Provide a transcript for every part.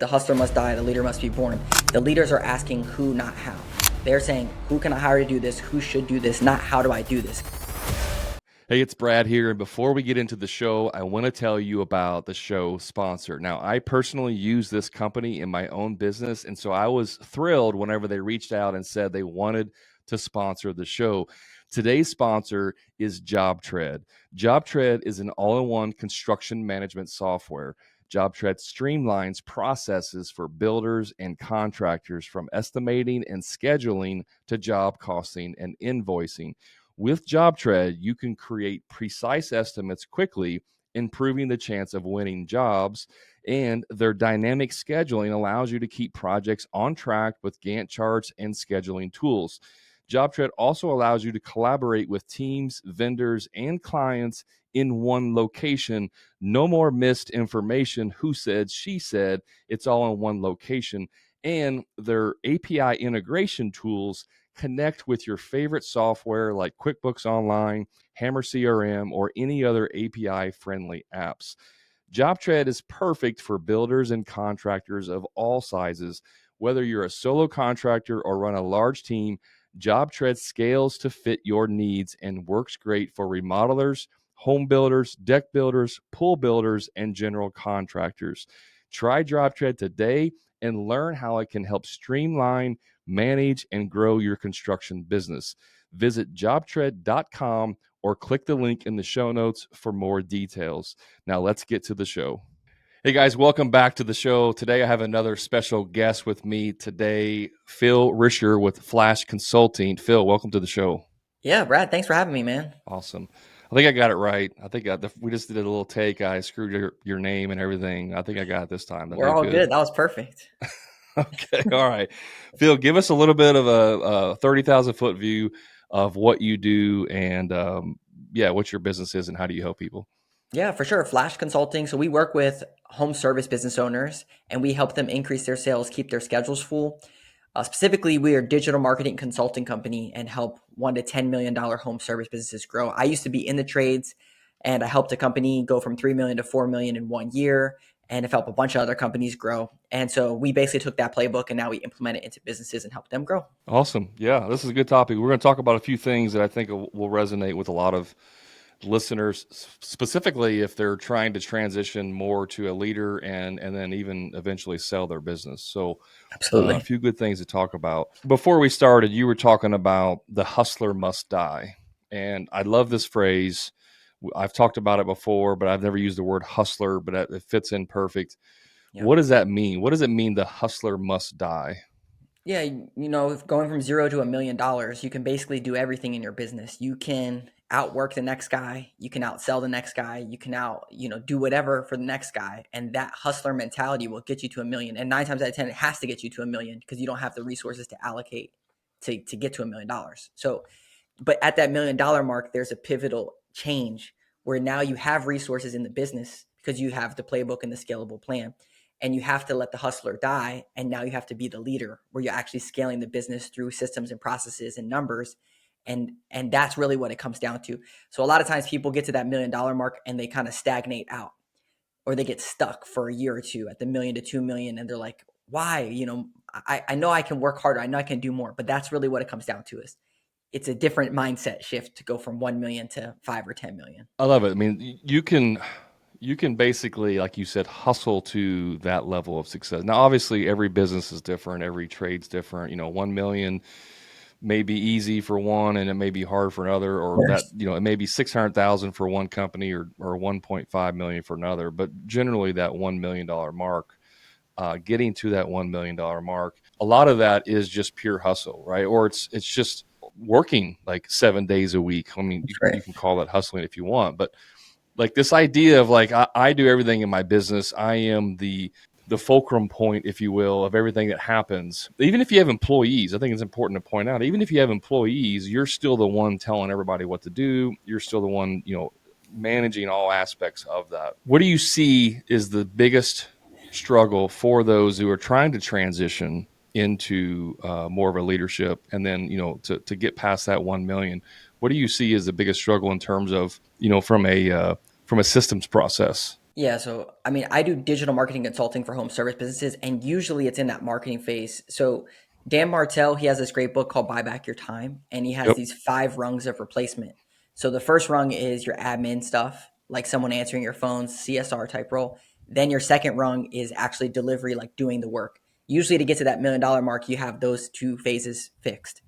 The hustler must die, the leader must be born. The leaders are asking who, not how. They're saying, who can I hire to do this? Who should do this? Not how do I do this? Hey, it's Brad here. And before we get into the show, I want to tell you about the show sponsor. Now, I personally use this company in my own business. And so I was thrilled whenever they reached out and said they wanted to sponsor the show. Today's sponsor is JobTread. JobTread is an all-in-one construction management software. JobTread streamlines processes for builders and contractors from estimating and scheduling to job costing and invoicing. With JobTread, you can create precise estimates quickly, improving the chance of winning jobs. And their dynamic scheduling allows you to keep projects on track with Gantt charts and scheduling tools. JobTread also allows you to collaborate with teams, vendors, and clients in one location. No more missed information, who said, she said. It's all in one location. And their API integration tools connect with your favorite software like QuickBooks Online, Hammer CRM, or any other API-friendly apps. JobTread is perfect for builders and contractors of all sizes. Whether you're a solo contractor or run a large team, JobTread scales to fit your needs and works great for remodelers, home builders, deck builders, pool builders, and general contractors. Try JobTread today and learn how it can help streamline, manage, and grow your construction business. Visit jobtread.com or click the link in the show notes for more details. Now let's get to the show. Hey guys, welcome back to the show. Today I have another special guest with me today, Phil Risher with Flash Consulting. Phil, welcome to the show. Yeah, Brad, thanks for having me, man. Awesome. I think I got it right. I think we just did a little take. I screwed your name and everything. I think I got it this time. We're all good. That was perfect. Okay. All right. Phil, give us a little bit of a 30,000 foot view of what you do and what your business is and how do you help people? Yeah, for sure. Flash Consulting. So we work with home service business owners and we help them increase their sales, keep their schedules full. Specifically, we are a digital marketing consulting company and help $1 to $10 million home service businesses grow. I used to be in the trades and I helped a company go from 3 million to 4 million in 1 year and have helped a bunch of other companies grow. And so we basically took that playbook and now we implement it into businesses and help them grow. Awesome. Yeah, this is a good topic. We're going to talk about a few things that I think will resonate with a lot of listeners, specifically if they're trying to transition more to a leader and then even eventually sell their business. So absolutely, a few good things to talk about. Before we started, you were talking about the hustler must die. And I love this phrase. I've talked about it before, but I've never used the word hustler, but it fits in perfect. Yep. What does that mean? What does it mean the hustler must die? Yeah, if going from $0 to $1 million, you can basically do everything in your business. You can outwork the next guy. You can outsell the next guy. You can do whatever for the next guy. And that hustler mentality will get you to $1 million. And 9 times out of 10, it has to get you to $1 million because you don't have the resources to allocate to get to $1 million. So, but at that $1 million mark, there's a pivotal change where now you have resources in the business because you have the playbook and the scalable plan. And you have to let the hustler die. And now you have to be the leader where you're actually scaling the business through systems and processes and numbers. And that's really what it comes down to. So a lot of times people get to that $1 million mark and they kind of stagnate out or they get stuck for a year or two at the $1 million to $2 million. And they're like, why? I know I can work harder. I know I can do more, but that's really what it comes down to is it's a different mindset shift to go from 1 million to 5 or 10 million. I love it. I mean, you can basically, like you said, hustle to that level of success. Now, obviously, every business is different. Every trade's different. 1 million may be easy for one and it may be hard for another, or that, it may be 600,000 for one company or 1.5 million for another. But generally that $1 million mark, getting to that $1 million mark, a lot of that is just pure hustle, right? Or it's just working like 7 days a week. I mean, you can call that hustling if you want, but like this idea of like, I do everything in my business. I am the fulcrum point, if you will, of everything that happens. Even if you have employees, I think it's important to point out, even if you have employees, you're still the one telling everybody what to do. You're still the one, managing all aspects of that. What do you see is the biggest struggle for those who are trying to transition into more of a leadership and then, to get past that 1 million? What do you see as the biggest struggle in terms of, from a systems process? Yeah, so I mean, I do digital marketing consulting for home service businesses, and usually it's in that marketing phase. So Dan Martell, he has this great book called Buy Back Your Time, and he has Yep. these 5 rungs of replacement. So the first rung is your admin stuff, like someone answering your phones, CSR type role. Then your second rung is actually delivery, like doing the work. Usually to get to that $1 million mark, you have those 2 phases fixed.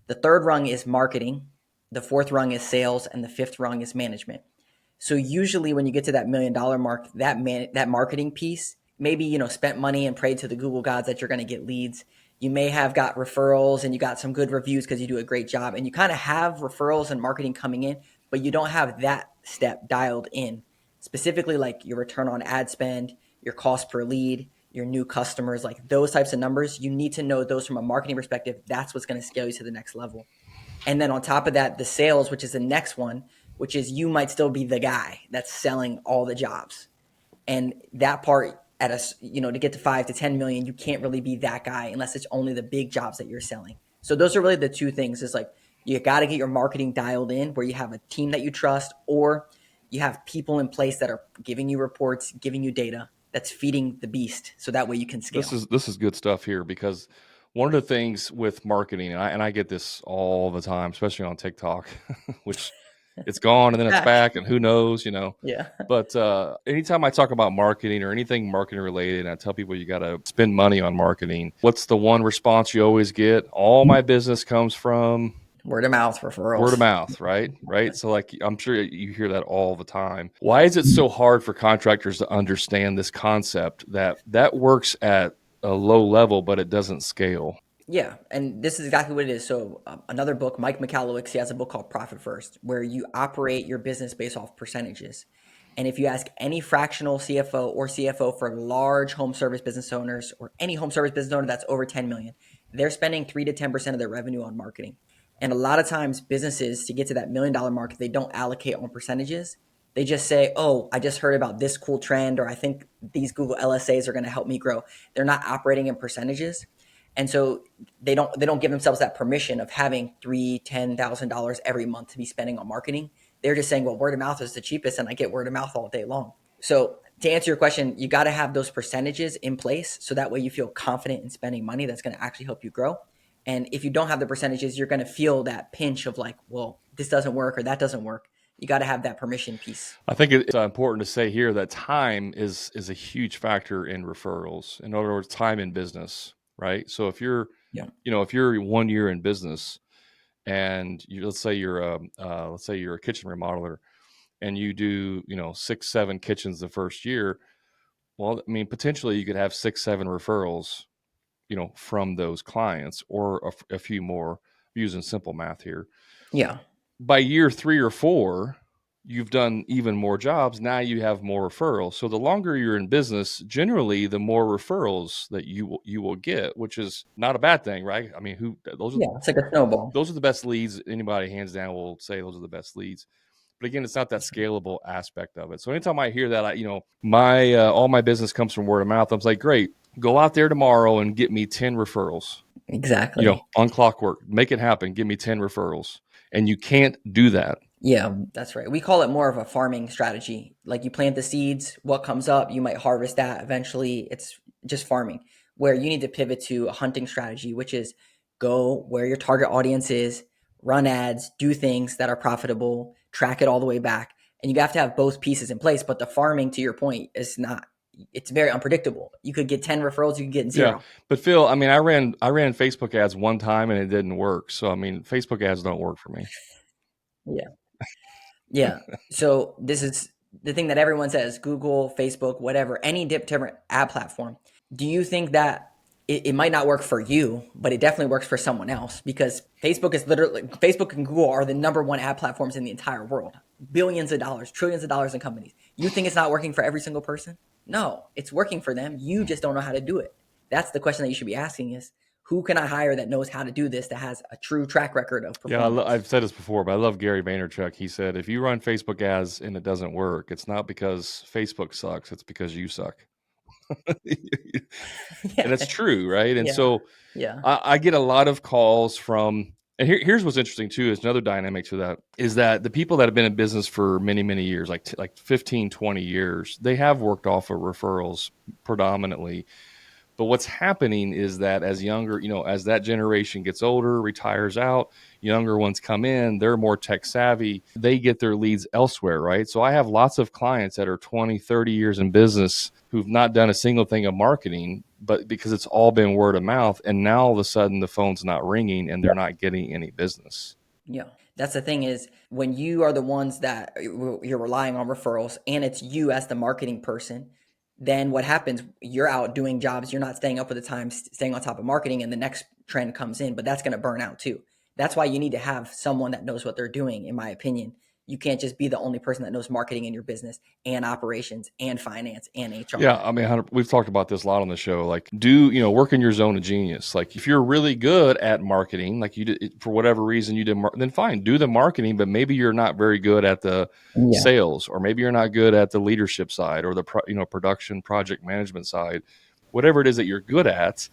The third rung is marketing, the fourth rung is sales, and the fifth rung is management. So usually when you get to that $1 million mark, that marketing piece, maybe spent money and prayed to the Google gods that you're going to get leads. You may have got referrals and you got some good reviews because you do a great job, and you kind of have referrals and marketing coming in, but you don't have that step dialed in. Specifically, like your return on ad spend, your cost per lead, your new customers, like those types of numbers. You need to know those from a marketing perspective. That's what's going to scale you to the next level. And then on top of that, the sales, which is the next one, which is you might still be the guy that's selling all the jobs. And that part at to get to 5 to 10 million, you can't really be that guy unless it's only the big jobs that you're selling. So those are really the two things. Is like you got to get your marketing dialed in where you have a team that you trust, or you have people in place that are giving you reports, giving you data that's feeding the beast. So that way you can scale. This is good stuff here, because one of the things with marketing, and I get this all the time, especially on TikTok, which it's gone and then it's Back. back, and who knows, you know. Yeah. But anytime I talk about marketing or anything marketing related, and I tell people you got to spend money on marketing, what's the one response you always get? All my business comes from Word of mouth word of referrals. mouth, right? Right. So, like, I'm sure you hear that all the time. Why is it so hard for contractors to understand this concept that works at a low level, but it doesn't scale? Yeah, and this is exactly what it is. So, another book, Mike Michalowicz, he has a book called Profit First, where you operate your business based off percentages. And if you ask any fractional CFO or CFO for large home service business owners or any home service business owner that's over 10 million, they're spending 3 to 10% of their revenue on marketing. And a lot of times businesses to get to that $1 million mark, they don't allocate on percentages. They just say, "Oh, I just heard about this cool trend, or I think these Google LSAs are going to help me grow." They're not operating in percentages. And so they don't give themselves that permission of having $3,000, $10,000 every month to be spending on marketing. They're just saying, well, word of mouth is the cheapest, and I get word of mouth all day long. So to answer your question, you got to have those percentages in place so that way you feel confident in spending money that's going to actually help you grow. And if you don't have the percentages, you're going to feel that pinch of like, well, this doesn't work or that doesn't work. You got to have that permission piece. I think it's important to say here that time is a huge factor in referrals. In other words, time in business, right? So if you're, Yeah. if you're 1 year in business, and let's say you're a kitchen remodeler, and you do 6, 7 kitchens the first year. Well, I mean, potentially you could have 6, 7 referrals, from those clients, or a few more, using simple math here. Yeah. By year 3 or 4, you've done even more jobs. Now you have more referrals. So the longer you're in business, generally, the more referrals that you will get, which is not a bad thing, right? I mean, who Yeah. It's like a snowball. those are the best leads. Anybody hands down will say those are the best leads. But again, it's not that scalable aspect of it. So anytime I hear that, my all my business comes from word of mouth. I'm like, great, go out there tomorrow and get me 10 referrals. Exactly. On clockwork, make it happen. Give me 10 referrals, and you can't do that. Yeah, that's right. We call it more of a farming strategy. Like you plant the seeds, what comes up, you might harvest that eventually. It's just farming, where you need to pivot to a hunting strategy, which is go where your target audience is, run ads, do things that are profitable, track it all the way back. And you have to have both pieces in place. But the farming, to your point, is not, it's very unpredictable. You could get 10 referrals, you could get Yeah, zero. but Phil, I mean, I ran Facebook ads one time and it didn't work. So I mean, Facebook ads don't work for me. Yeah. Yeah. So this is the thing that everyone says Google, Facebook, whatever, any different ad platform. Do you think that it might not work for you, but it definitely works for someone else? Because Facebook and Google are the #1 ad platforms in the entire world. Billions of dollars, trillions of dollars in companies. You think it's not working for every single person? No, it's working for them. You just don't know how to do it. That's the question that you should be asking is who can I hire that knows how to do this, that has a true track record of Yeah, performance? I've said this before, but I love Gary Vaynerchuk. He said, if you run Facebook ads and it doesn't work, it's not because Facebook sucks, it's because you suck. And Yeah. it's true, right? And Yeah. so Yeah. I get a lot of calls from And here's what's interesting too is another dynamic to that is that the people that have been in business for many, many years, like 15, 20 years, they have worked off of referrals predominantly. But what's happening is that as younger, as that generation gets older, retires out, younger ones come in, they're more tech savvy, they get their leads elsewhere, right? So I have lots of clients that are 20, 30 years in business who've not done a single thing of marketing, but because it's all been word of mouth. And now all of a sudden the phone's not ringing and they're not getting any business. Yeah. That's the thing is when you are the ones that you're relying on referrals and it's you as the marketing person, then what happens? You're out doing jobs. You're not staying up with the times, staying on top of marketing, and the next trend comes in, but that's going to burn out too. That's why you need to have someone that knows what they're doing, in my opinion. You can't just be the only person that knows marketing in your business and operations and finance and HR. Yeah, I mean, we've talked about this a lot on the show. Like, work in your zone of genius. Like, if you're really good at marketing, like you did for whatever reason you did, then fine, do the marketing. But maybe you're not very good at the Yeah. sales, or maybe you're not good at the leadership side, or the production project management side. Whatever it is that you're good at,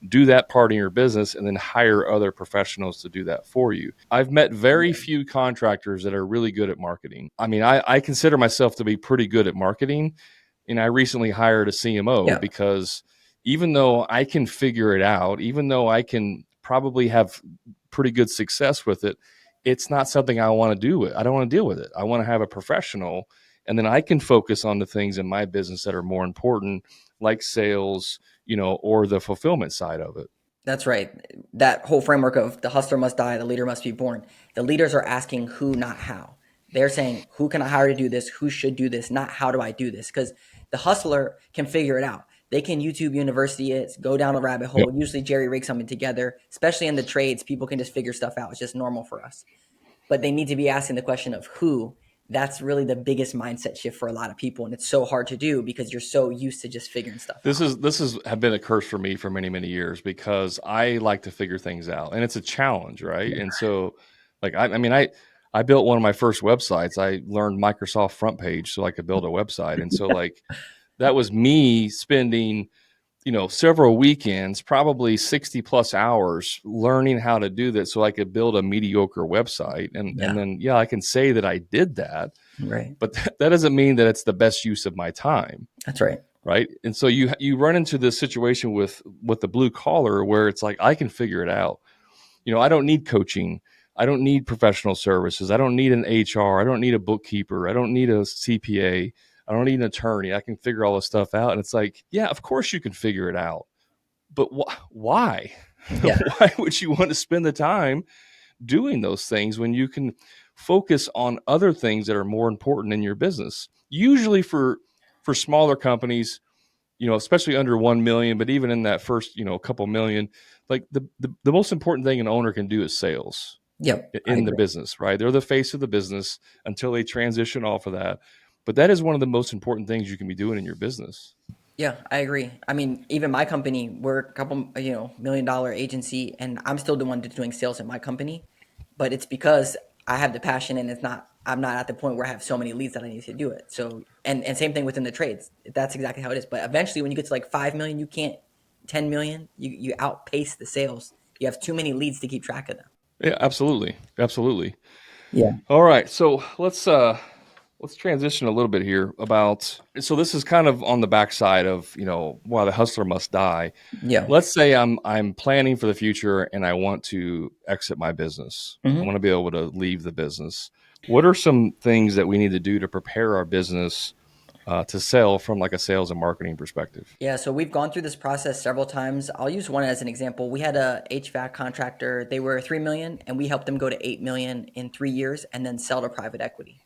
do that part in your business, and then hire other professionals to do that for you. I've met very Yeah. few contractors that are really good at marketing. I mean, I consider myself to be pretty good at marketing, and I recently hired a CMO Yeah. because even though I can figure it out, even though I can probably have pretty good success with it, it's not something I want to do with. I don't want to deal with it. I want to have a professional, and then I can focus on the things in my business that are more important, like sales, or the fulfillment side of it. That's right. That whole framework of the hustler must die, the leader must be born. The leaders are asking who, not how. They're saying, who can I hire to do this? Who should do this? Not how do I do this? Because the hustler can figure it out. They can YouTube University it, go down a rabbit Yep. hole, usually jerry rig something together, especially in the trades. People can just figure stuff out. It's just normal for us. But they need to be asking the question of who. That's really the biggest mindset shift for a lot of people. And it's so hard to do because you're so used to just figuring stuff This out. is this has have been a curse for me for many, many years because I like to figure things out, and it's a challenge, right? And so, like, I built one of my first websites. I learned Microsoft Front Page so I could build a website, and so like that was me spending several weekends, probably 60 plus hours learning how to do that so I could build a mediocre website, and Yeah. then I can say that I did that, Right. but that doesn't mean that it's the best use of my time. That's right. Right. And so you run into this situation with the blue collar where it's like I can figure it out. I don't need coaching. I don't need professional services. I don't need an HR. I don't need a bookkeeper. I don't need a CPA. I don't need an attorney. I can figure all this stuff out. And it's like, yeah, of course you can figure it out. But why? Yeah. Why would you want to spend the time doing those things when you can focus on other things that are more important in your business? Usually for smaller companies, especially under 1 million, but even in that first, couple million, like the most important thing an owner can do is sales Yep. I in the agree. business, right? They're the face of the business until they transition off of that. But that is one of the most important things you can be doing in your business. Yeah, I agree. I mean, even my company, we're a couple, $1 million agency, and I'm still the one that's doing sales in my company. But it's because I have the passion, and I'm not at the point where I have so many leads that I need to do it. So, and same thing within the trades. That's exactly how it is. But eventually, when you get to like 5 million, you can't. 10 million, you outpace the sales. You have too many leads to keep track of them. Yeah, absolutely. Absolutely. Yeah. All right. So let's transition a little bit here about, so this is kind of on the backside of, why the hustler must die. Yeah. Let's say I'm planning for the future and I want to exit my business. I want Hmm. to be able to leave the business. What are some things that we need to do to prepare our business to sell from like a sales and marketing perspective? Yeah, so we've gone through this process several times. I'll use one as an example. We had a HVAC contractor. They were 3 million and we helped them go to 8 million in 3 years and then sell to private equity.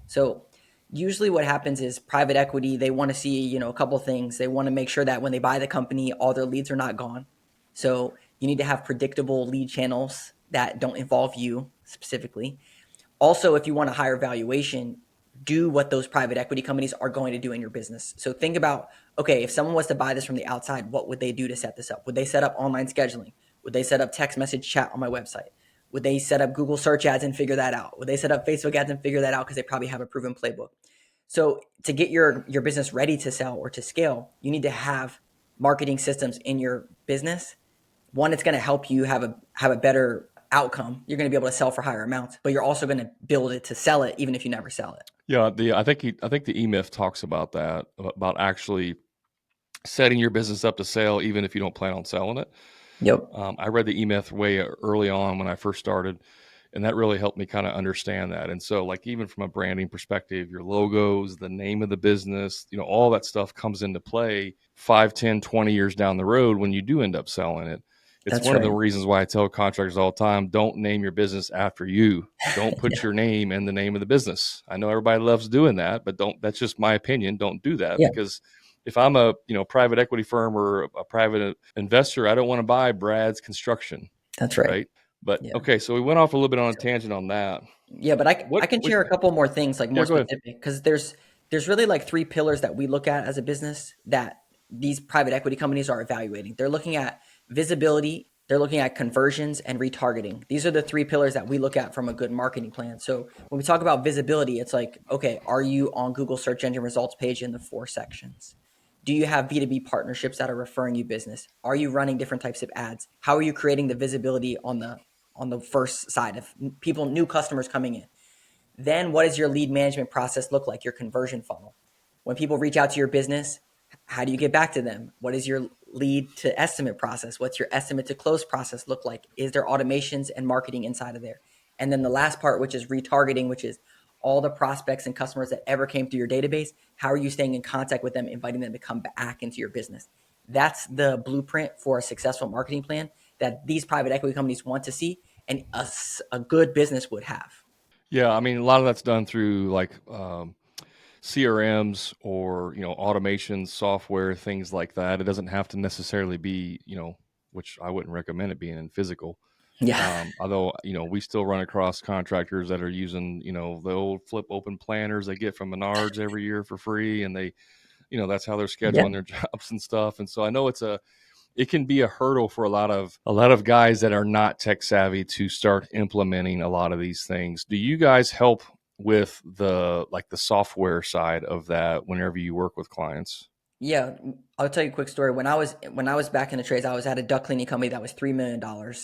So, usually what happens is private equity, they want to see, a couple things. They want to make sure that when they buy the company, all their leads are not gone. So, you need to have predictable lead channels that don't involve you specifically. Also, if you want a higher valuation, do what those private equity companies are going to do in your business. So think about, okay, if someone was to buy this from the outside, what would they do to set this up? Would they set up online scheduling? Would they set up text message chat on my website? Would they set up Google search ads and figure that out? Would they set up Facebook ads and figure that out because they probably have a proven playbook? So to get your business ready to sell or to scale, you need to have marketing systems in your business. One, it's going to help you have a better outcome, you're going to be able to sell for higher amounts, but you're also going to build it to sell it even if you never sell it. Yeah, I think the E-Myth talks about that, about actually setting your business up to sell even if you don't plan on selling it. Yep. I read the E-Myth way early on when I first started, and that really helped me kind of understand that. And so, like, even from a branding perspective, your logos, the name of the business, all that stuff comes into play 5, 10, 20 years down the road when you do end up selling it. It's That's one of the right. reasons why I tell contractors all the time, don't name your business after you. Don't put your name in the name of the business. I know everybody loves doing that, but that's just my opinion. Don't do that, Yeah, because if I'm a private equity firm or a private investor, I don't want to buy Brad's Construction, that's right. right? But Yeah. okay, so we went off a little bit on a tangent on that. Yeah, but I What? can share a couple more things, like Yeah, more go ahead. specific, because there's really like three pillars that we look at as a business that these private equity companies are evaluating. They're looking at visibility, they're looking at conversions, and retargeting. These are the three pillars that we look at from a good marketing plan. So when we talk about visibility, it's like, okay, are you on Google search engine results page in the 4 sections? Do you have B2B partnerships that are referring you business? Are you running different types of ads? How are you creating the visibility on the first side of people, new customers coming in? Then what does your lead management process look like, your conversion funnel? When people reach out to your business, how do you get back to them? What is your lead to estimate process? What's your estimate to close process look like? Is there automations and marketing inside of there? And then the last part, which is retargeting, which is all the prospects and customers that ever came through your database. How are you staying in contact with them, inviting them to come back into your business? That's the blueprint for a successful marketing plan that these private equity companies want to see, and a good business would have. Yeah, I mean, a lot of that's done through like CRMs or automation software, things like that. It doesn't have to necessarily be which I wouldn't recommend it being in physical. Yeah. Although we still run across contractors that are using the old flip open planners they get from Menards every year for free, and they that's how they're Yeah. scheduling their jobs and stuff. And so I know it can be a hurdle for a lot of guys that are not tech savvy to start implementing a lot of these things. Do you guys help with the software side of that whenever you work with clients? Yeah, I'll tell you a quick story. When I was back in the trades, I was at a duct cleaning company that was $3 million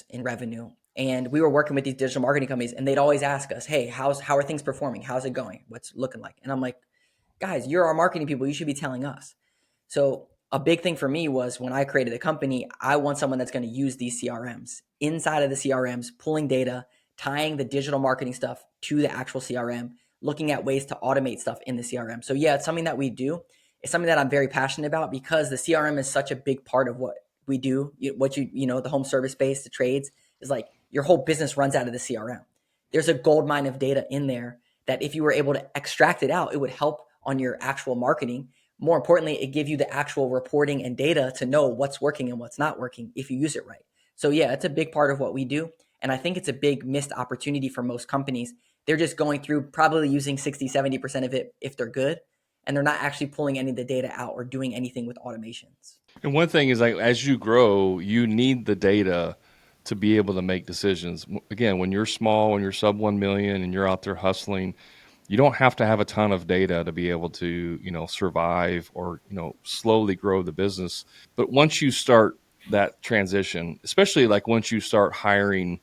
in revenue, and we were working with these digital marketing companies, and they'd always ask us, "Hey, how are things performing? How's it going? What's it looking like?" And I'm like, "Guys, you're our marketing people. You should be telling us." So a big thing for me was when I created a company, I want someone that's going to use these CRMs. Inside of the CRMs, pulling data, tying the digital marketing stuff to the actual CRM, looking at ways to automate stuff in the CRM. So yeah, it's something that we do. It's something that I'm very passionate about because the CRM is such a big part of what we do. The home service space, the trades, is like your whole business runs out of the CRM. There's a gold mine of data in there that if you were able to extract it out, it would help on your actual marketing. More importantly, it gives you the actual reporting and data to know what's working and what's not working if you use it right. So yeah, it's a big part of what we do. And I think it's a big missed opportunity for most companies. They're just going through probably using 60, 70% of it if they're good, and they're not actually pulling any of the data out or doing anything with automations. And one thing is, like, as you grow, you need the data to be able to make decisions. Again, when you're small, when you're sub 1 million and you're out there hustling, you don't have to have a ton of data to be able to, survive or, slowly grow the business. But once you start that transition, especially like once you start hiring,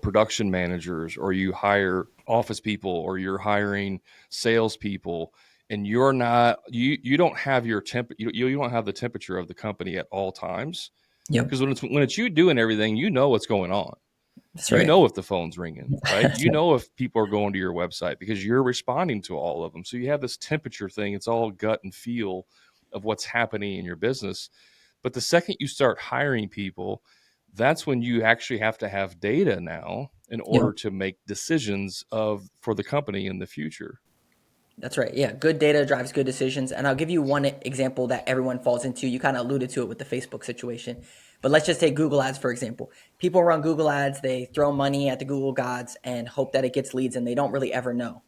production managers, or you hire office people, or you're hiring salespeople, and you don't have you don't have the temperature of the company at all times, Yep, because when it's you doing everything, what's going on. that's You right. know if the phone's ringing, right? That's You right. know if people are going to your website because you're responding to all of them. So you have this temperature thing. It's all gut and feel of what's happening in your business. But the second you start hiring people, that's when you actually have to have data now in Yep. order to make decisions for the company in the future. That's right. Yeah. Good data drives good decisions. And I'll give you one example that everyone falls into. You kind of alluded to it with the Facebook situation. But let's just take Google Ads, for example. People run Google Ads, they throw money at the Google gods and hope that it gets leads, and they don't really ever know.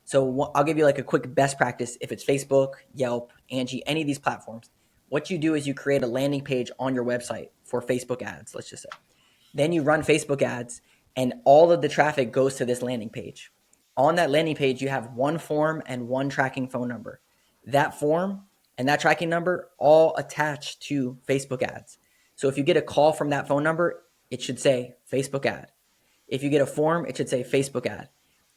So I'll give you like a quick best practice. If it's Facebook, Yelp, Angie, any of these platforms, what you do is you create a landing page on your website for Facebook ads, let's just say. Then you run Facebook ads, and all of the traffic goes to this landing page. On that landing page, you have one form and one tracking phone number. That form and that tracking number all attached to Facebook ads. So if you get a call from that phone number, it should say Facebook ad. If you get a form, it should say Facebook ad.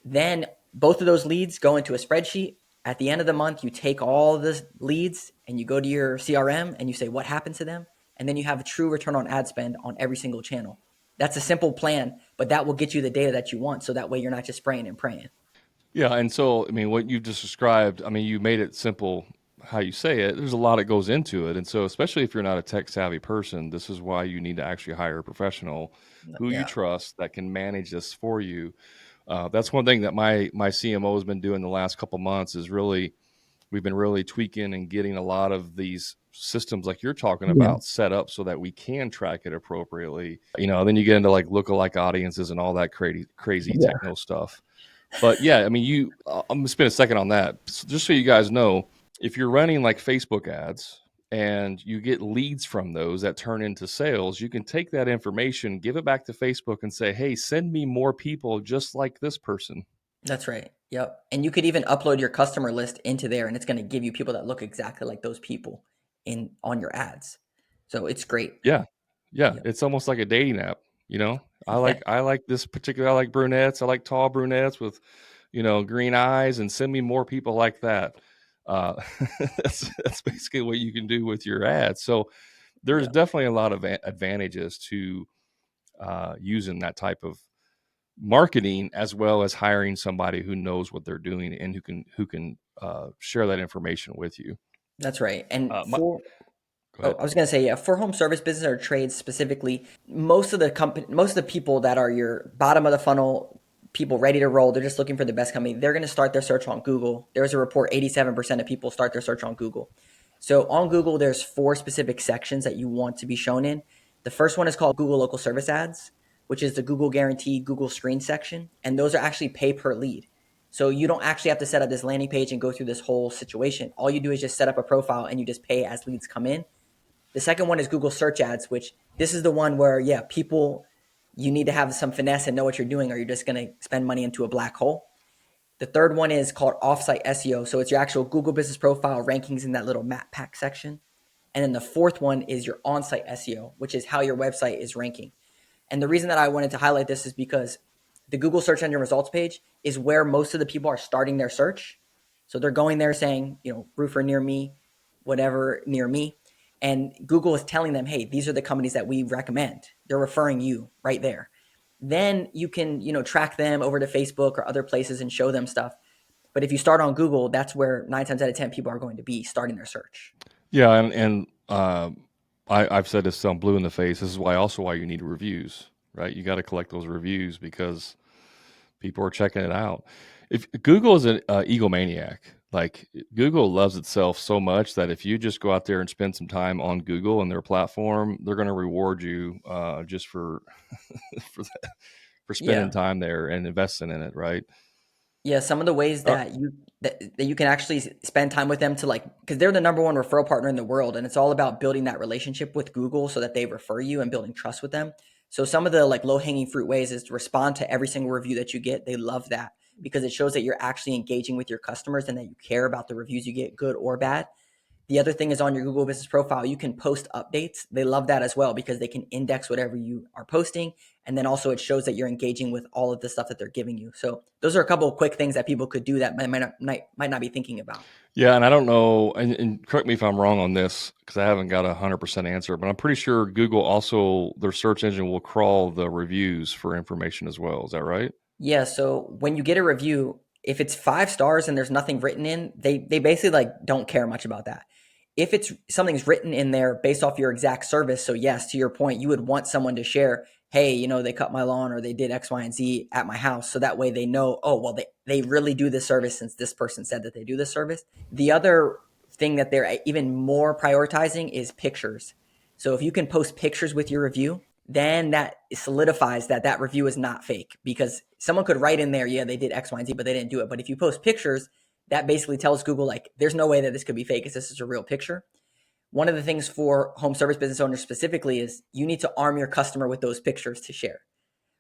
Then both of those leads go into a spreadsheet. At the end of the month, you take all the leads and you go to your CRM and you say what happened to them. And then you have a true return on ad spend on every single channel. That's a simple plan, but that will get you the data that you want. So that way you're not just spraying and praying. Yeah, and so I mean, what you just described, I mean, you made it simple how you say it. There's a lot that goes into it, and so especially if you're not a tech savvy person, this is why you need to actually hire a professional who you Yeah. trust that can manage this for you. That's one thing that my CMO has been doing the last couple months is really we've been really tweaking and getting a lot of these systems like you're talking Yeah. about set up so that we can track it appropriately. You know, then you get into like lookalike audiences and all that crazy Yeah. techno stuff. But yeah, I mean, I'm gonna spend a second on that. Just so you guys know, if you're running like Facebook ads and you get leads from those that turn into sales, you can take that information, give it back to Facebook and say, hey, send me more people just like this person. That's right. Yep. And you could even upload your customer list into there and it's going to give you people that look exactly like those people in on your ads. So it's great. Yeah. Yeah. Yep. It's almost like a dating app, you know? Yeah. I like this particular I like brunettes. I like tall brunettes with, you know, green eyes and send me more people like that. Uh, that's basically what you can do with your ads. So there's Yeah. definitely a lot of advantages to using that type of marketing as well as hiring somebody who knows what they're doing and who can share that information with you. That's right. And My, for go Oh, ahead. I was gonna say, yeah, for home service business or trades specifically, most of the people that are your bottom of the funnel, people ready to roll, they're just looking for the best company. They're gonna start their search on Google. There's a report, 87% of people start their search on Google. So on Google, there's four specific sections that you want to be shown in. The first one is called Google Local Service Ads, which is the Google Guarantee Google Screen section, and those are actually pay per lead. So you don't actually have to set up this landing page and go through this whole situation. All you do is just set up a profile and you just pay as leads come in. The second one is Google Search Ads, which this is the one where, yeah, people, you need to have some finesse and know what you're doing, or you're just going to spend money into a black hole. The third one is called offsite SEO. So it's your actual Google business profile rankings in that little map pack section. And then the fourth one is your on-site SEO, which is how your website is ranking. And the reason that I wanted to highlight this is because the Google search engine results page is where most of the people are starting their search. So they're going there saying, roofer near me, whatever near me. And Google is telling them, hey, these are the companies that we recommend. They're referring you right there. Then you can, track them over to Facebook or other places and show them stuff. But if you start on Google, that's where 9 times out of 10 people are going to be starting their search. Yeah, I've said this till I'm blue in the face. This is why you need reviews, right? You got to collect those reviews because people are checking it out. If Google is an egomaniac, like Google loves itself so much that if you just go out there and spend some time on Google and their platform, they're going to reward you just for for, for spending Yeah. time there and investing in it, right? Yeah, some of the ways Uh, that you can actually spend time with them to because they're the number one referral partner in the world, and it's all about building that relationship with Google so that they refer you and building trust with them. So some of the low hanging fruit ways is to respond to every single review that you get. They love that because it shows that you're actually engaging with your customers and that you care about the reviews you get, good or bad. The other thing is on your Google business profile, you can post updates. They love that as well because they can index whatever you are posting. And then also it shows that you're engaging with all of the stuff that they're giving you. So those are a couple of quick things that people could do that might not be thinking about. yeah, and I don't know, and correct me if I'm wrong on this because I haven't got 100% answer, but I'm pretty sure Google also their search engine will crawl the reviews for information as well. Is that right? Yeah, so when you get a review, if it's 5 stars and there's nothing written in, they basically don't care much about that. If it's something's written in there based off your exact service, so yes, to your point, you would want someone to share, hey, they cut my lawn or they did X, Y, and Z at my house. So that way they know, oh, well, they really do this service since this person said that they do this service. The other thing that they're even more prioritizing is pictures. So if you can post pictures with your review, then that solidifies that review is not fake because someone could write in there, yeah, they did X, Y, and Z, but they didn't do it. But if you post pictures, that basically tells Google, there's no way that this could be fake because this is a real picture. One of the things for home service business owners specifically is you need to arm your customer with those pictures to share.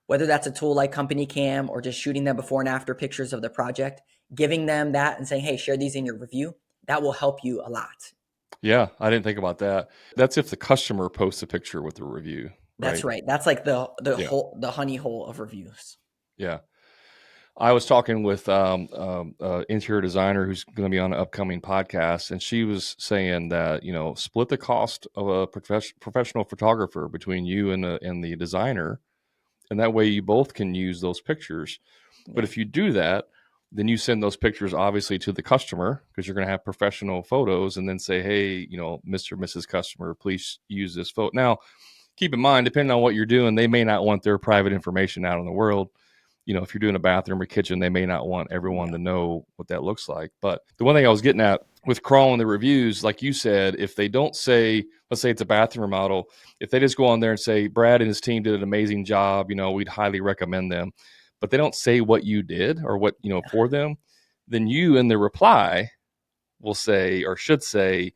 Whether that's a tool like Company Cam or just shooting them before and after pictures of the project, giving them that and saying, hey, share these in your review, that will help you a lot. Yeah, I didn't think about that. That's if the customer posts a picture with the review. That's right? right. That's like Yeah. the honey hole of reviews. Yeah. I was talking with interior designer who's going to be on an upcoming podcast, and she was saying that, you know, split the cost of a professional photographer between you and the designer, and that way you both can use those pictures. But Yeah. if you do that, then you send those pictures obviously to the customer because you're going to have professional photos, and then say, hey, you know, Mr. Mrs. Customer, please use this photo. Now, keep in mind, depending on what you're doing, they may not want their private information out in the world. You know, if you're doing a bathroom or kitchen, they may not want everyone Yeah. to know what that looks like. But the one thing I was getting at with crawling the reviews, like you said, if they don't say, let's say it's a bathroom remodel, if they just go on there and say, Brad and his team did an amazing job, you know, we'd highly recommend them, but they don't say what you did or what, you know, for them, then you in the reply will say, or should say,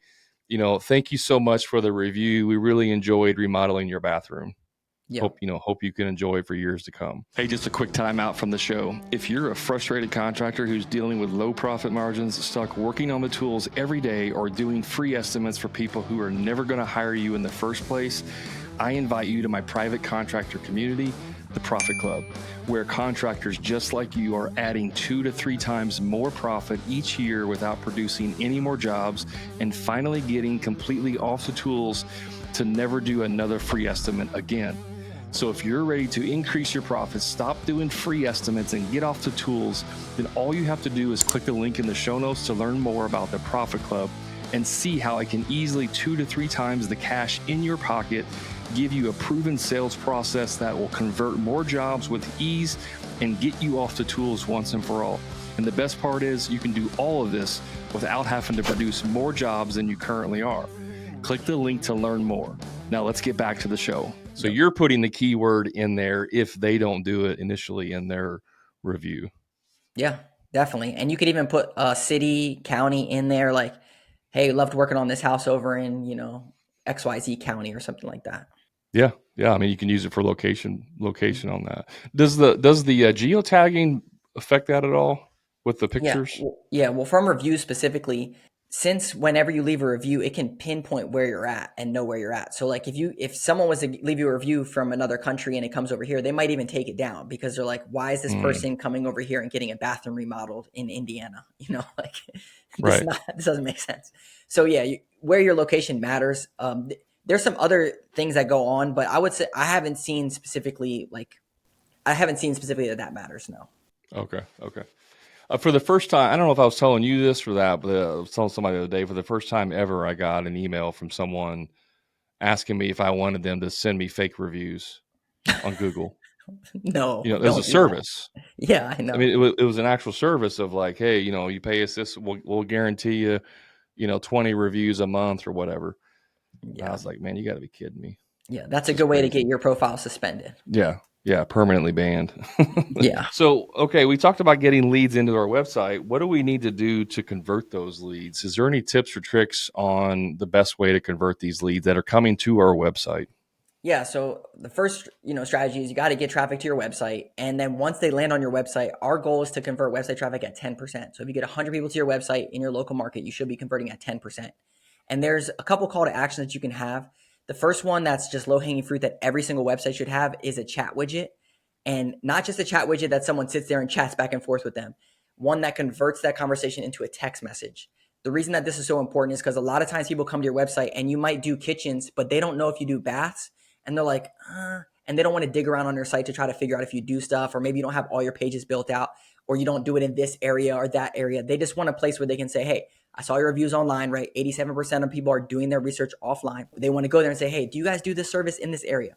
you know, thank you so much for the review. We really enjoyed remodeling your bathroom. Yeah. Hope you can enjoy for years to come. Hey, just a quick time out from the show. If you're a frustrated contractor who's dealing with low profit margins, stuck working on the tools every day, or doing free estimates for people who are never going to hire you in the first place, I invite you to my private contractor community, the Profit Club, where contractors just like you are adding 2 to 3 times more profit each year without producing any more jobs, and finally getting completely off the tools to never do another free estimate again. So if you're ready to increase your profits, stop doing free estimates, and get off the tools, then all you have to do is click the link in the show notes to learn more about the Profit Club and see how I can easily 2 to 3 times the cash in your pocket, give you a proven sales process that will convert more jobs with ease and get you off the tools once and for all. And the best part is you can do all of this without having to produce more jobs than you currently are. Click the link to learn more. Now let's get back to the show. So you're putting the keyword in there if they don't do it initially in their review. Yeah, definitely. And you could even put a city, county in there, like, hey, loved working on this house over in, you know, XYZ county or something like that. Yeah. Yeah. I mean, you can use it for location on that. Does the geotagging affect that at all with the Yeah. pictures? Yeah. Well, from reviews specifically, since whenever you leave a review, it can pinpoint where you're at and know where you're at. So like if someone was to leave you a review from another country and it comes over here, they might even take it down because they're like, why is this person coming over here and getting a bathroom remodeled in Indiana? You know, like Right. this doesn't make sense. So yeah, where your location matters. There's some other things that go on, but I would say I haven't seen specifically that matters. No. Okay. Okay. For the first time, I don't know if I was telling you this or that, but I was telling somebody the other day, for the first time ever, I got an email from someone asking me if I wanted them to send me fake reviews on Google. You No, know, there's a don't do that. service. Yeah, I I know. mean, it was an actual service of like, hey, you know, you pay us this, we'll guarantee you, you know, 20 reviews a month or whatever. And I Yeah. was like, man, you got to be kidding me. Yeah, that's This a is good way to crazy. get your profile suspended. Yeah. Yeah. Permanently banned. Yeah. So, okay, we talked about getting leads into our website. What do we need to do to convert those leads? Is there any tips or tricks on the best way to convert these leads that are coming to our website? Yeah, so the first, strategy is you got to get traffic to your website, and then once they land on your website, our goal is to convert website traffic at 10%. So if you get 100 people to your website in your local market, you should be converting at 10%. And there's a couple call to action that you can have. The first one that's just low-hanging fruit that every single website should have is a chat widget, and not just a chat widget that someone sits there and chats back and forth with them. One that converts that conversation into a text message. The reason that this is so important is because a lot of times people come to your website and you might do kitchens, but they don't know if you do baths. And they're like, and they don't want to dig around on your site to try to figure out if you do stuff, or maybe you don't have all your pages built out, or you don't do it in this area or that area. They just want a place where they can say, hey, I saw your reviews online, right? 87% of people are doing their research offline. They want to go there and say, hey, do you guys do this service in this area?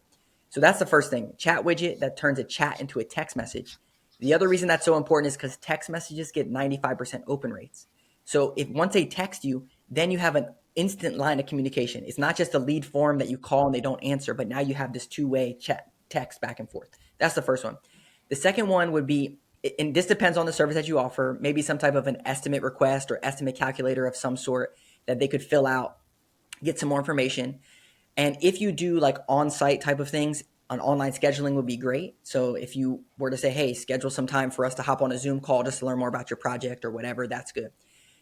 So that's the first thing. Chat widget that turns a chat into a text message. The other reason that's so important is because text messages get 95% open rates. So if once they text you, then you have an instant line of communication. It's not just a lead form that you call and they don't answer, but now you have this two-way chat, text back and forth. That's the first one. The second one would be, and this depends on the service that you offer, maybe some type of an estimate request or estimate calculator of some sort that they could fill out, get some more information. And if you do like on-site type of things, an online scheduling would be great. So if you were to say, hey, schedule some time for us to hop on a Zoom call just to learn more about your project or whatever, that's good.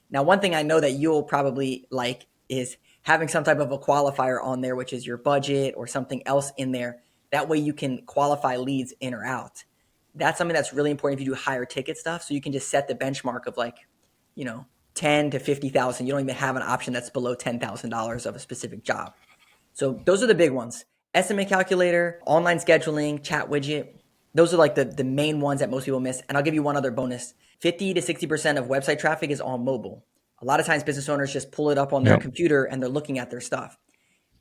Now, one thing I know that you'll probably like is having some type of a qualifier on there, which is your budget or something else in there That way you can qualify leads in or out. That's something that's really important if you do higher ticket stuff. So you can just set the benchmark of like, you know, 10 to 50,000. You don't even have an option that's below $10,000 of a specific job. So those are the big ones. Estimate calculator, online scheduling, chat widget. Those are like the main ones that most people miss. And I'll give you one other bonus. 50 to 60% of website traffic is on mobile. A lot of times business owners just pull it up on their Yeah. computer and they're looking at their stuff.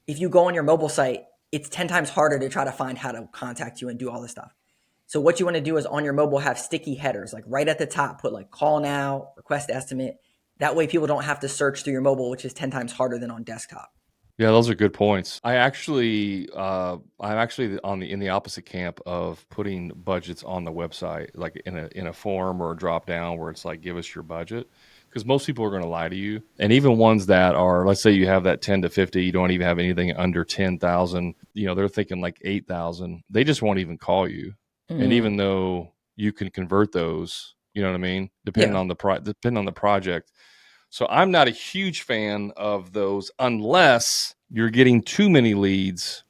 If you go on your mobile site, it's 10 times harder to try to find how to contact you and do all this stuff. So what you want to do is on your mobile have sticky headers, like right at the top, put like call now, request estimate. That way people don't have to search through your mobile, which is 10 times harder than on desktop. Yeah, those are good points. I'm actually on the in the opposite camp of putting budgets on the website, like in a form or a drop down where it's like, give us your budget, because most people are going to lie to you, and even ones that are, let's say you have that 10 to 50, you don't even have anything under 10,000. You know, they're thinking like 8,000. They just won't even call you, and Mm, even though you can convert those, you know what I mean, yeah, depending on the project. So I'm not a huge fan of those unless you're getting too many leads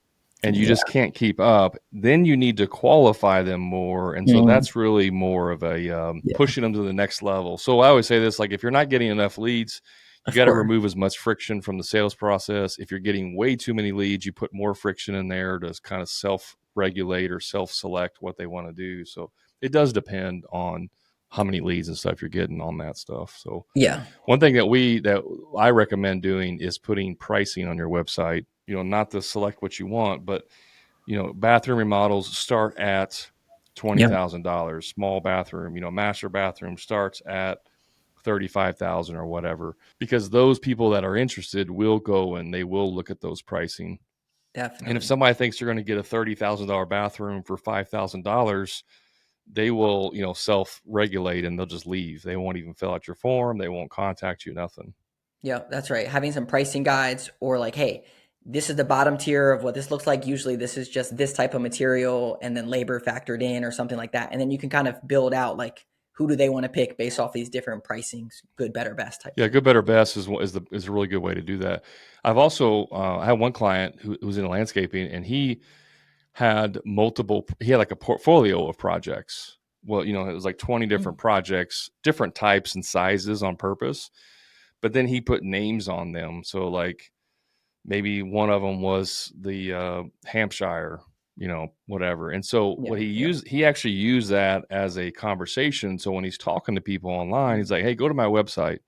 and you yeah, just can't keep up. Then you need to qualify them more. And so mm, that's really more of a yeah. pushing them to the next level. So I always say this, like, if you're not getting enough leads, you Of got to course. remove as much friction from the sales process. If you're getting way too many leads, you put more friction in there to kind of self regulate or self select what they want to do. So it does depend on how many leads and stuff you're getting on that stuff. So Yeah. one thing that I recommend doing is putting pricing on your website. You know, not to select what you want, but you know, bathroom remodels start at Yep. $20,000. Small bathroom, you know, master bathroom starts at 35,000 or whatever. Because those people that are interested will go and they will look at those pricing. And if Definitely. somebody thinks they're going to get a $30,000 bathroom for $5,000, they will, you know, self-regulate and they'll just leave. They won't even fill out your form. They won't contact you, nothing. Yeah, that's right. Having some pricing guides or like, hey, this is the bottom tier of what this looks like. Usually this is just this type of material and then labor factored in or something like that. And then you can kind of build out like who do they want to pick based off these different pricings, good, better, best type Yeah, thing. good, better, best is a really good way to do that. I've also I had one client who was in landscaping, and he had like a portfolio of projects. Well, you know, it was like 20 different Mm, projects, different types and sizes on purpose. But then he put names on them. So like maybe one of them was the Hampshire, you know, whatever. And so yeah, yeah. he actually used that as a conversation. So when he's talking to people online, Mm, he's like, "Hey, go to my website,"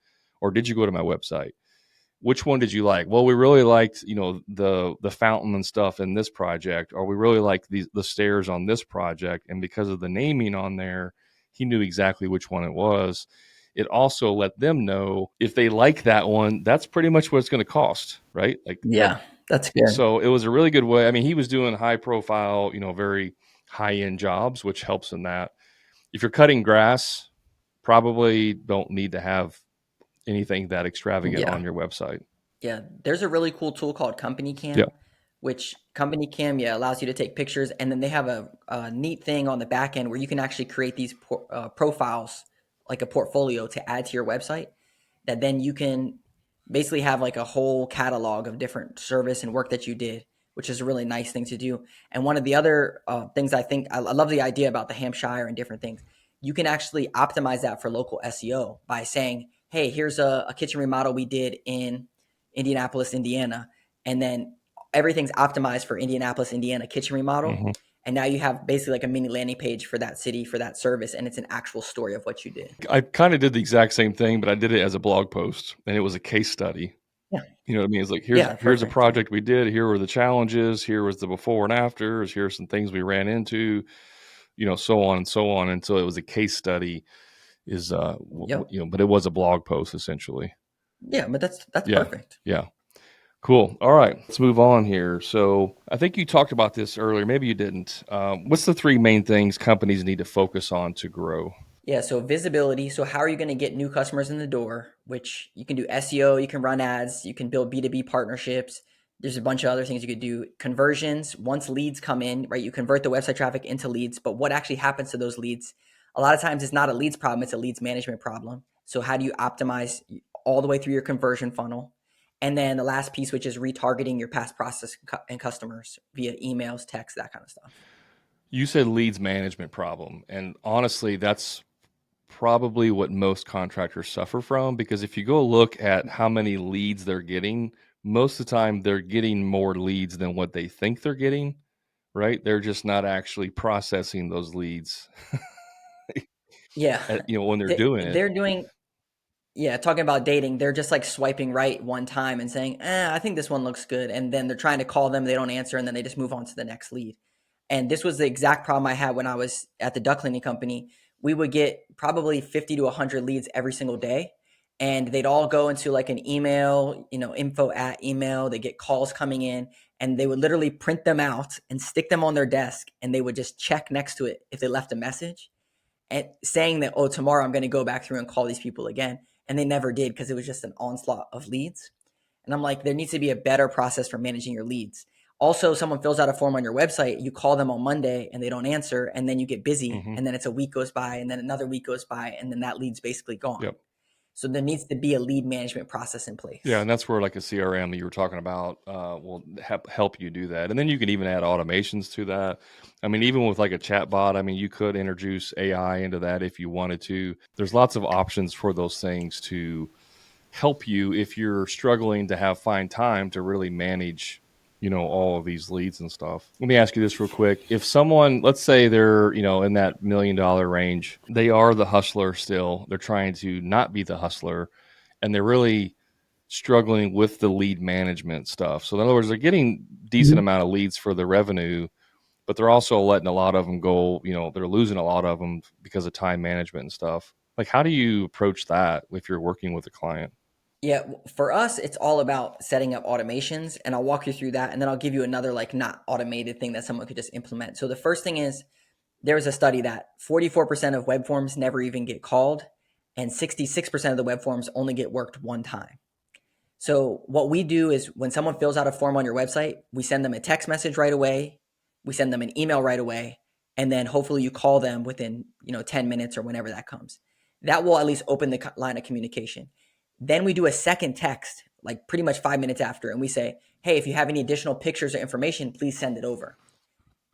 or "Did you go to my website? Which one did you like?" "Well, we really liked, you know, the fountain and stuff in this project, or we really liked the stairs on this project." And because of the naming on there, he knew exactly which one it was. It also let them know if they like that one, that's pretty much what it's going to cost, right? Like yeah, that's good. so it was a really good way. I mean, he was doing high profile, you know, very high end jobs, which helps in that. If you're cutting grass, probably don't need to have anything that extravagant Yeah. on your website. Yeah, there's a really cool tool called Company Yeah. Cam, which Company Cam, yeah, allows you to take pictures, and then they have a neat thing on the back end where you can actually create these profiles, like a portfolio, to add to your website. That then you can basically have like a whole catalog of different service and work that you did, which is a really nice thing to do. And one of the other things I think I love the idea about the Hampshire and different things. You can actually optimize that for local SEO by saying, "Hey, here's a kitchen remodel we did in Indianapolis, Indiana," and then everything's optimized for Indianapolis, Indiana kitchen remodel. Mhm. And now you have basically like a mini landing page for that city, for that service, and it's an actual story of what you did. I kind of did the exact same thing, but I did it as a blog post, and it was a case study. Yeah. You know what I mean? It's like, Yeah. here's a Perfect. Yeah. project we did. Here were the challenges. Here was the before and afters. Here's some things we ran into. You know, so on and so on. And so it was a case study. Yep. You know, but it was a blog post essentially. Yeah. But that's Yeah, perfect. yeah. Cool. All right, let's move on here. So I think you talked about this earlier. Maybe you didn't. What's the three main things companies need to focus on to grow? Yeah, so visibility. So how are you going to get new customers in the door? Which you can do SEO, you can run ads, you can build B2B partnerships. There's a bunch of other things you could do. Conversions, once leads come in, right? You convert the website traffic into leads, but what actually happens to those leads? A lot of times it's not a leads problem, it's a leads management problem. So how do you optimize all the way through your conversion funnel? And then the last piece, which is retargeting your past process and customers via emails, text, that kind of stuff. You said leads management problem, and honestly, that's probably what most contractors suffer from, because if you go look at how many leads they're getting, most of the time they're getting more leads than what they think they're getting, right? They're just not actually processing those leads, Yeah. when they're doing it. They're doing, yeah, talking about dating, they're just like swiping right one time and saying, I think this one looks good. And then they're trying to call them, they don't answer, and then they just move on to the next lead. And this was the exact problem I had when I was at the duck cleaning company. We would get probably 50 to 100 leads every single day. And they'd all go into like an email, info at email. They get calls coming in, and they would literally print them out and stick them on their desk. And they would just check next to it if they left a message and saying that, oh, tomorrow I'm going to go back through and call these people again. And they never did because it was just an onslaught of leads. And I'm like, there needs to be a better process for managing your leads. Also, someone fills out a form on your website, you call them on Monday and they don't answer, and then you get busy, Hmm. and then it's a week goes by, and then another week goes by, and then that lead's basically gone. Yep. So there needs to be a lead management process in Yeah, place. and that's where like a CRM that you were talking about will help you do that. And then you can even add automations to that. I mean, even with like a chat bot, I mean, you could introduce AI into that if you wanted to. There's lots of options for those things to help you if you're struggling to find time to really manage, all of these leads and stuff. Let me ask you this real quick. If someone, let's say they're, in that $1 million range, they are the hustler still, they're trying to not be the hustler, and they're really struggling with the lead management stuff. So in other words, they're getting decent amount of leads for the revenue, but they're also letting a lot of them go, they're losing a lot of them because of time management and stuff. Like, how do you approach that if you're working with a client? Yeah, for us, it's all about setting up automations, and I'll walk you through that, and then I'll give you another like not automated thing that someone could just implement. So the first thing is, there was a study that 44% of web forms never even get called, and 66% of the web forms only get worked one time. So what we do is when someone fills out a form on your website, we send them a text message right away, we send them an email right away, and then hopefully you call them within 10 minutes or whenever that comes. That will at least open the line of communication. Then we do a second text, like pretty much 5 minutes after, and we say, hey, if you have any additional pictures or information, please send it over.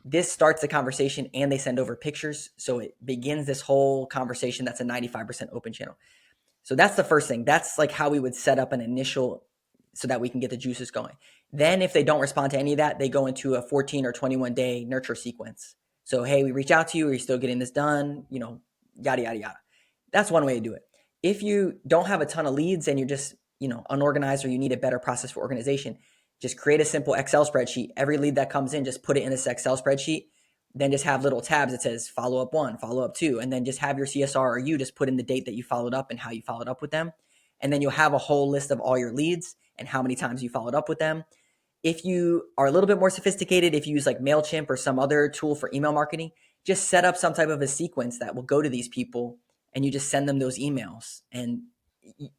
This starts the conversation and they send over pictures. So it begins this whole conversation that's a 95% open channel. So that's the first thing. That's like how we would set up an initial so that we can get the juices going. Then if they don't respond to any of that, they go into a 14 or 21 day nurture sequence. So, hey, we reach out to you. Are you still getting this done? Yada, yada, yada. That's one way to do it. If you don't have a ton of leads and you're just, unorganized, or you need a better process for organization, just create a simple Excel spreadsheet. Every lead that comes in, just put it in this Excel spreadsheet. Then just have little tabs that says follow up one, follow up two, and then just have your CSR or you just put in the date that you followed up and how you followed up with them. And then you'll have a whole list of all your leads and how many times you followed up with them. If you are a little bit more sophisticated, if you use like MailChimp or some other tool for email marketing, just set up some type of a sequence that will go to these people and you just send them those emails. And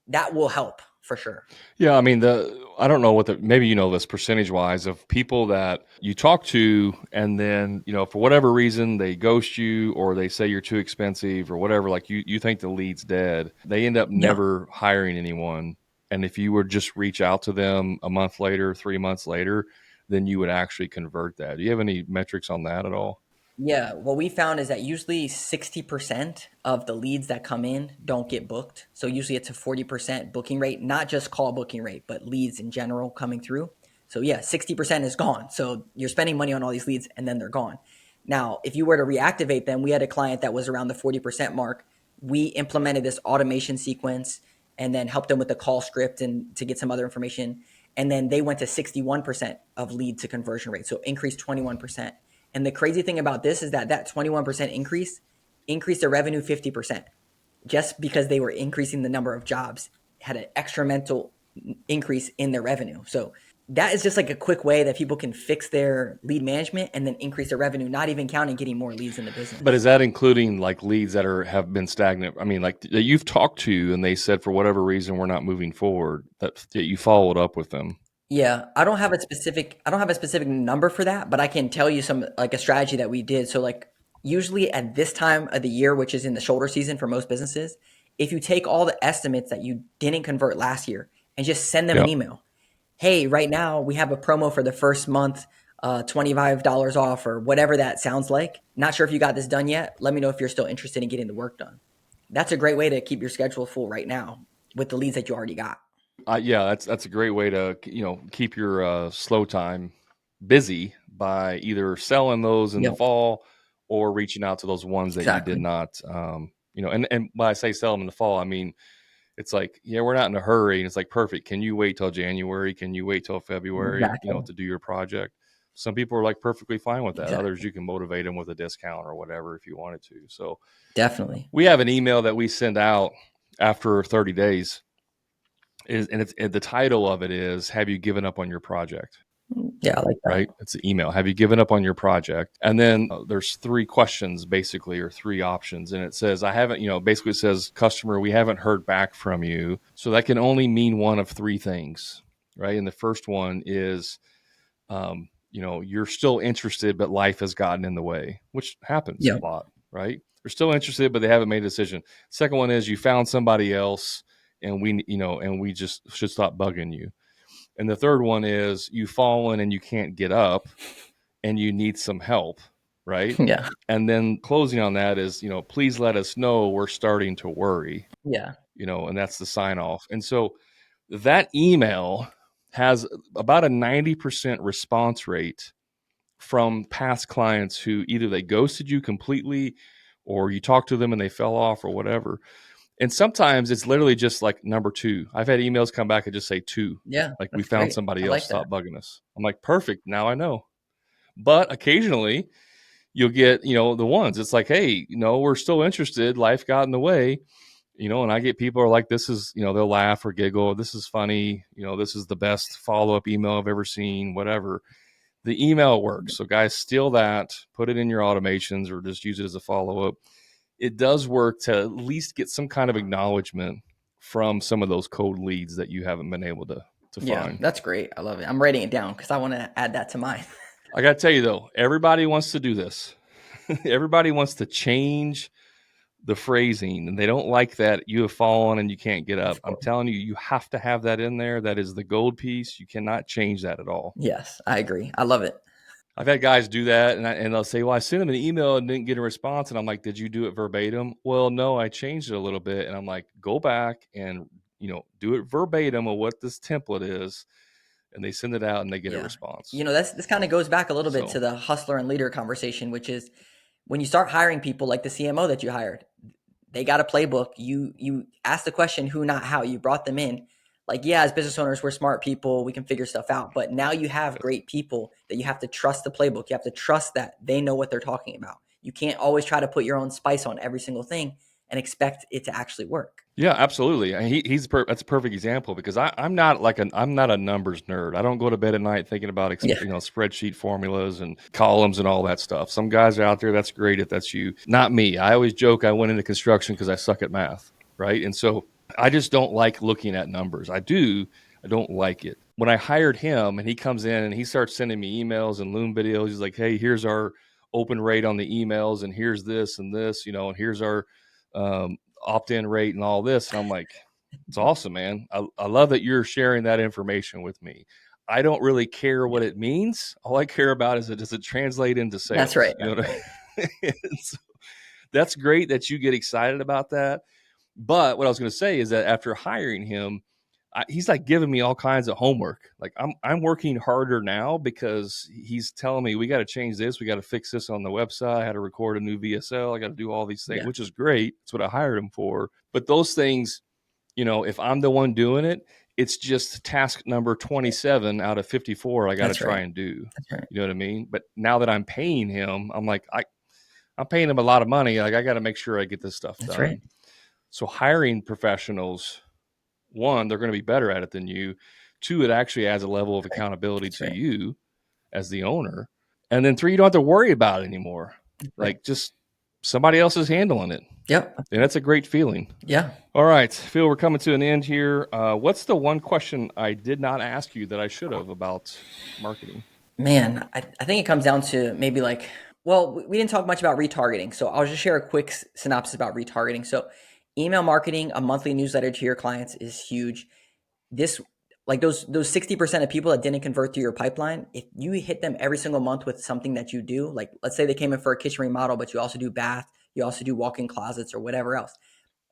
that will help for sure. Yeah, I mean, I don't know what maybe this percentage wise of people that you talk to, and then for whatever reason they ghost you or they say you're too expensive or whatever. Like you think the lead's dead, they end up Yeah. never hiring anyone. And if you would just reach out to them a month later, 3 months later, then you would actually convert that. Do you have any metrics on that at all? Yeah, what we found is that usually 60% of the leads that come in don't get booked. So usually it's a 40% booking rate, not just call booking rate, but leads in general coming through. So yeah, 60% is gone. So you're spending money on all these leads and then they're gone. Now, if you were to reactivate them, we had a client that was around the 40% mark. We implemented this automation sequence and then helped them with the call script and to get some other information. And then they went to 61% of lead to conversion rate. So increased 21%. And the crazy thing about this is that 21% increase increased their revenue 50% just because they were increasing the number of jobs, had an extramental increase in their revenue. So that is just like a quick way that people can fix their lead management and then increase their revenue, not even counting getting more leads in the But is business. that including like leads that have been stagnant? I mean, like that you've talked to and they said for whatever reason we're not moving forward, that you followed up with them. Yeah, I don't have a specific number for that, but I can tell you some like a strategy that we did. So like usually at this time of the year, which is in the shoulder season for most businesses, if you take all the estimates that you didn't convert last year and just send them an Yep. email. hey, right now we have a promo for the first month, $25 off or whatever that sounds like. Not sure if you got this done yet. Let me know if you're still interested in getting the work done. That's a great way to keep your schedule full right now with the leads that you already got. Yeah, that's a great way to keep your slow time busy by either selling those in the Yep, fall or reaching out to those ones that you did exactly. not. And when I say sell them in the fall, I mean it's like, yeah, we're not in a hurry, and it's like, perfect. Can you wait till January? Can you wait till February? Exactly. To do your project. Some people are like perfectly fine with that. Others, Exactly. you can motivate them with a discount or whatever if you wanted to. So Definitely. we have an email that we send out after 30 days and the title of it is, have you given up on your project? Yeah, I like that. Right, it's an email. Have you given up on your project? And then there's three questions basically, or three options, and it says, I haven't, basically it says, customer, we haven't heard back from you. So that can only mean one of three things, right? And the first one is, you're still interested, but life has gotten in the way, which happens Yeah. a lot, right? They're still interested, but they haven't made a decision. Second one is, you found somebody else, and we just should stop bugging you. And the third one is, you've fallen and you can't get up and you need some help, right? Yeah. And then closing on that is, please let us know, we're starting to worry, Yeah. and that's the sign off. And so that email has about a 90% response rate from past clients who either they ghosted you completely or you talked to them and they fell off or whatever. And sometimes it's literally just like number two. I've had emails come back and just say two, Yeah. like, we That's found great. somebody I else, like that. stop bugging us. I'm like, perfect. Now I know. But occasionally you'll get, the ones, it's like, hey, we're still interested. Life got in the way, and I get people are like, this is, they'll laugh or giggle. This is funny. This is the best follow-up email I've ever seen, whatever. The email works. So guys, steal that, put it in your automations or just use it as a follow-up. It does work to at least get some kind of acknowledgement from some of those cold leads that you haven't been able to Yeah, find. that's great. I love it. I'm writing it down because I want to add that to mine. I got to tell you though, everybody wants to do this. Everybody wants to change the phrasing, and they don't like that you have fallen and you can't get up. Of I'm course. telling you, you have to have that in there. That is the gold piece. You cannot change that at all. Yes, I agree. I love it. I've had guys do that, and they'll say, well, I sent them an email and didn't get a response. And I'm like, did you do it verbatim? Well, no, I changed it a little bit. And I'm like, go back and, do it verbatim of what this template is. And they send it out and they get a Yeah. response. This kind of goes back a little bit So, to the hustler and leader conversation, which is when you start hiring people like the CMO that you hired, they got a playbook. You ask the question who, not how. You brought them in. Like, yeah, as business owners, we're smart people. We can figure stuff out. But now you have yes. great people that you have to trust the playbook. You have to trust that they know what they're talking about. You can't always try to put your own spice on every single thing and expect it to actually work. Yeah, absolutely. And that's a perfect example because I'm not a numbers nerd. I don't go to bed at night thinking about Yeah. spreadsheet formulas and columns and all that stuff. Some guys are out there, that's great if that's you. Not me. I always joke I went into construction because I suck at math, right? And so I just don't like looking at numbers. I don't like it. When I hired him and he comes in and he starts sending me emails and Loom videos, he's like, hey, here's our open rate on the emails, and here's this and this, and here's our opt-in rate and all this. And I'm like, it's awesome, man. I love that you're sharing that information with me. I don't really care what it means. All I care about is, does it translate into That's right. sales? You That's know what right. I mean? So that's great that you get excited about that. But what I was going to say is that after hiring him, he's like giving me all kinds of homework. Like I'm working harder now because he's telling me we got to change this, we got to fix this on the website. I had to record a new VSL. I got to do all these things, Yeah. which is great. That's what I hired him for. But those things, if I'm the one doing it, it's just task number 27 out of 54 I got to That's try right. and do. That's right. You know what I mean? But now that I'm paying him, I'm like, I'm paying him a lot of money. Like, I got to make sure I get this stuff That's right. done. So hiring professionals, one, they're going to be better at it than you. Two, it actually adds a level of That's right. accountability That's to right. you as the owner. And then three, you don't have to worry about it anymore. That's right. Like, just somebody else is handling it. Yep. And that's a great feeling. Yeah. All right, Phil, we're coming to an end here. What's the one question I did not ask you that I should have about marketing? Man, I think it comes down to maybe like, well, we didn't talk much about retargeting. So I'll just share a quick synopsis about retargeting. So email marketing, a monthly newsletter to your clients is huge. This like those 60% of people that didn't convert to your pipeline, if you hit them every single month with something that you do, like let's say they came in for a kitchen remodel, but you also do bath, you also do walk-in closets or whatever else.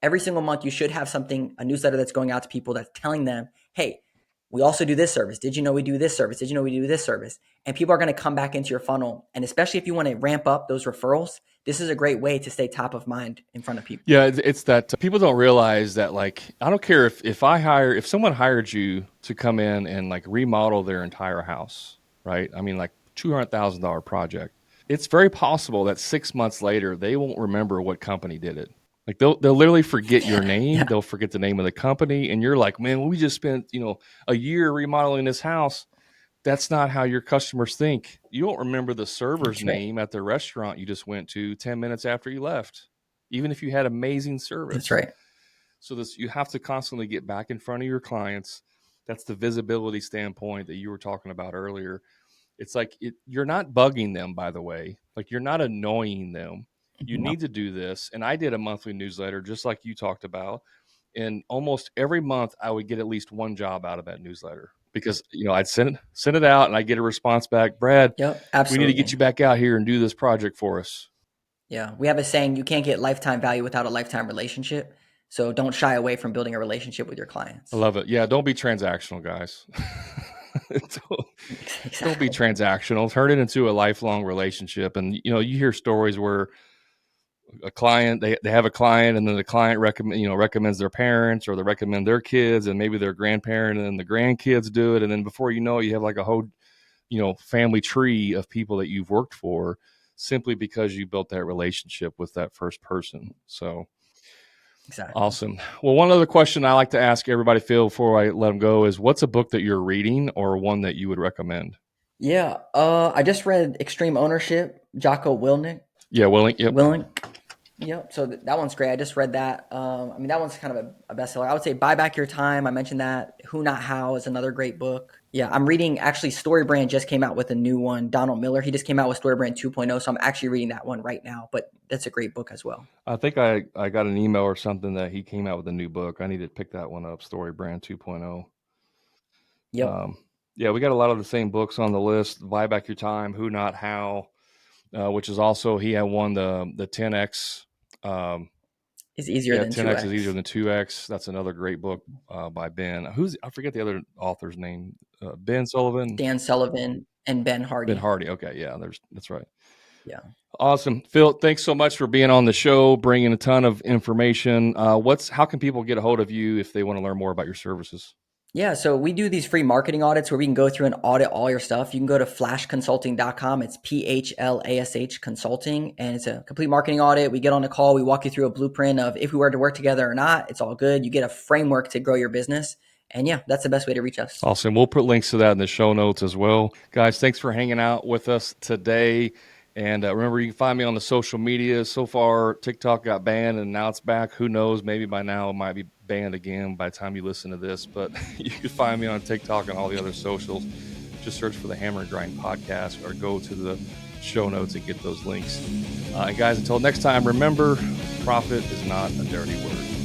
Every single month you should have something, a newsletter that's going out to people that's telling them, hey, we also do this service. Did you know we do this service? Did you know we do this service? And people are going to come back into your funnel. And especially if you want to ramp up those referrals, this is a great way to stay top of mind in front of people. Yeah, it's that people don't realize that, like, I don't care if someone hired you to come in and like remodel their entire house, right? I mean, like $200,000 project. It's very possible that 6 months later they won't remember what company did it. Like they'll literally forget your name. Yeah, They'll forget the name of the company, and you're like, man, we just spent a year remodeling this house. That's not how your customers think. You don't remember the server's that's right. name at the restaurant you just went to 10 minutes after you left, even if you had amazing That's service. right. So you have to constantly get back in front of your clients. That's the visibility standpoint that you were talking about earlier. It's like you're not bugging them, by the way. Like, you're not annoying them. You No, need to do this. And I did a monthly newsletter, just like you talked about. And almost every month I would get at least one job out of that newsletter because, I'd send it out and I get a response back. Brad, yep, we need to get absolutely. you back out here and do this project for us. Yeah. We have a saying, you can't get lifetime value without a lifetime relationship. So don't shy away from building a relationship with your I clients. love it. Yeah. Don't be transactional, guys. Don't be Exactly. transactional. Turn it into a lifelong relationship. And, you hear stories where a client, they have a client, and then the client recommends their parents, or they recommend their kids, and maybe their grandparent, and then the grandkids do it. And then before you know it, you have like a whole, family tree of people that you've worked for simply because you built that relationship with that first person. So Exactly. awesome. Well, one other question I like to ask everybody, Phil, before I let them go is, what's a book that you're reading or one that you would recommend? Yeah. I just read Extreme Ownership, Jocko Willink. Yeah, Willing. Yep. Willink. Yep. So that one's great. I just read that. I mean, that one's kind of a bestseller. I would say Buy Back Your Time. I mentioned that. Who Not How is another great book. Yeah, I'm reading, actually, StoryBrand just came out with a new one. Donald Miller, he just came out with StoryBrand 2.0. So I'm actually reading that one right now, but that's a great book as well. I think I got an email or something that he came out with a new book. I need to pick that one up, Story Brand 2.0. Yep. Yeah, we got a lot of the same books on the list. Buy Back Your Time, Who Not How, which is also, he had one, the 10X. It's easier Yeah, than 10X is easier 2X. than 2X. That's another great book by Ben. I forget the other author's name. Ben Sullivan, Dan Sullivan and Ben Ben Hardy. Hardy. Okay, yeah, that's right. Yeah. Awesome. Phil, thanks so much for being on the show, bringing a ton of information. How can people get a hold of you if they want to learn more about your services? Yeah, so we do these free marketing audits where we can go through and audit all your stuff. You can go to flashconsulting.com. It's PHLASH consulting, and it's a complete marketing audit. We get on a call, we walk you through a blueprint of if we were to work together or not. It's all good. You get a framework to grow your business. And yeah, that's the best way to reach us. Awesome. We'll put links to that in the show notes as well. Guys, thanks for hanging out with us today. And remember, you can find me on the social media. So far, TikTok got banned and now it's back. Who knows? Maybe by now it might be banned again by the time you listen to this. But you can find me on TikTok and all the other socials. Just search for the Hammer and Grind podcast or go to the show notes and get those links. And guys, until next time, remember, profit is not a dirty word.